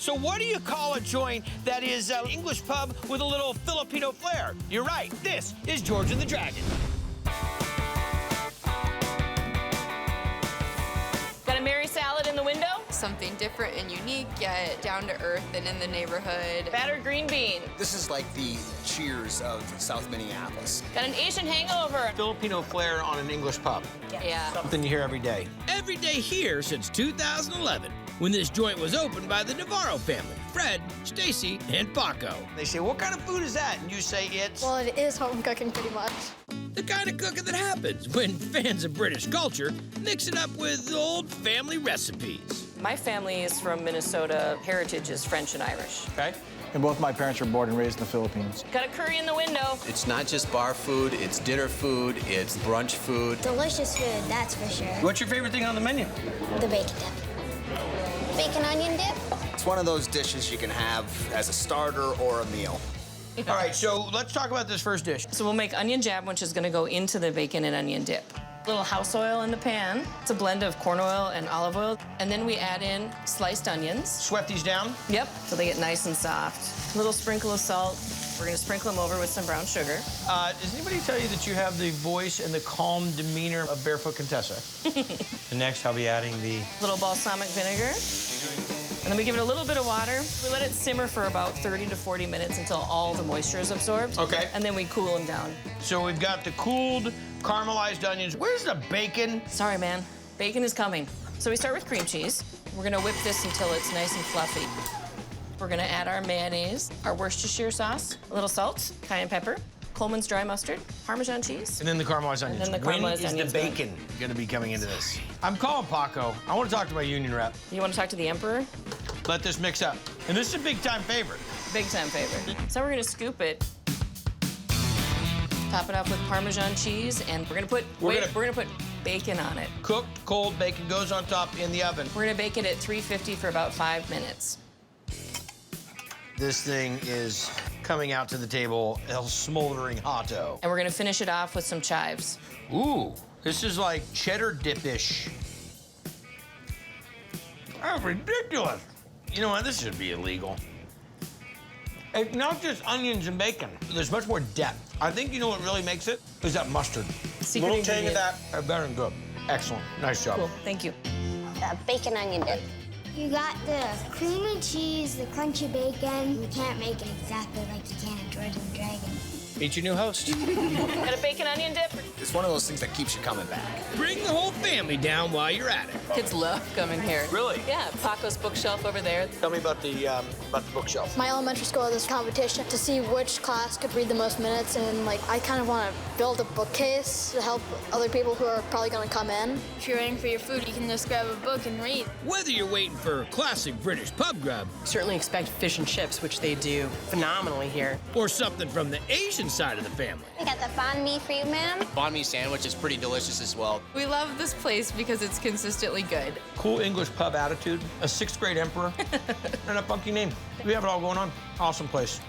So what do you call a joint that is an English pub with a little Filipino flair? You're right. This is George and the Dragon. Got a Mary salad in the window? Something different and unique, yet down to earth and in the neighborhood. Battered green bean. This is like the Cheers of South Minneapolis. Got an Asian hangover. Filipino flair on an English pub. Yeah. Something you hear every day. Every day here since 2011, when this joint was opened by the Navarro family, Fred, Stacy, and Paco. They say, what kind of food is that? And you say it's... Well, it is home cooking pretty much. The kind of cooking that happens when fans of British culture mix it up with old family recipes. My family is from Minnesota. Heritage is French and Irish. Okay. And both my parents were born and raised in the Philippines. Got a curry in the window. It's not just bar food, it's dinner food, it's brunch food. Delicious food, that's for sure. What's your favorite thing on the menu? The bacon dip. Bacon onion dip? It's one of those dishes you can have as a starter or a meal. All right, so let's talk about this first dish. So we'll make onion jab, which is gonna go into the bacon and onion dip. Little house oil in the pan. It's a blend of corn oil and olive oil. And then we add in sliced onions. Sweat these down? Yep, so they get nice and soft. A little sprinkle of salt. We're gonna sprinkle them over with some brown sugar. Does anybody tell you that you have the voice and the calm demeanor of Barefoot Contessa? And next, I'll be adding the... Little balsamic vinegar. And then we give it a little bit of water. We let it simmer for about 30 to 40 minutes until all the moisture is absorbed. Okay. And then we cool them down. So we've got the cooled, caramelized onions. Where's the bacon? Sorry, man. Bacon is coming. So we start with cream cheese. We're gonna whip this until it's nice and fluffy. We're gonna add our mayonnaise, our Worcestershire sauce, a little salt, cayenne pepper, Coleman's dry mustard, Parmesan cheese. And then the caramelized onions. And then the When caramelized is onions the bacon gonna be coming into this? I'm calling Paco. I want to talk to my union rep. You wanna talk to the emperor? Let this mix up. And this is a big-time favorite. Big time favorite. So we're gonna scoop it, top it off with Parmesan cheese, and we're gonna put bacon on it. Cooked, cold bacon goes on top in the oven. We're gonna bake it at 350 for about 5 minutes. This thing is coming out to the table, a smoldering hotto. And we're gonna finish it off with some chives. Ooh, this is like cheddar dip-ish. That's ridiculous. You know what, this should be illegal. It's not just onions and bacon. There's much more depth. I think you know what really makes it? Is that mustard. Secret Little tang of ingredient. that, better than good. Excellent, nice job. Cool, thank you. The bacon onion dip. You got the cream and cheese, the crunchy bacon. You can't make it exactly like you can in George and the Dragon. Meet your new host. Got a bacon onion dip? It's one of those things that keeps you coming back. Bring the whole family down while you're at it. Kids love coming here. Really? Yeah, Paco's bookshelf over there. Tell me about the bookshelf. My elementary school had this competition to see which class could read the most minutes, and like I kind of want to build a bookcase to help other people who are probably going to come in. If you're waiting for your food, you can just grab a book and read. Whether you're waiting for classic British pub grub Certainly expect fish and chips, which they do phenomenally here. or something from the Asian side of the family, We got the banh mi for you, ma'am. Banh mi sandwich is pretty delicious as well. We love this place because it's consistently good. Cool English pub attitude, a 6th grade emperor, and a funky name. We have it all going on. Awesome place.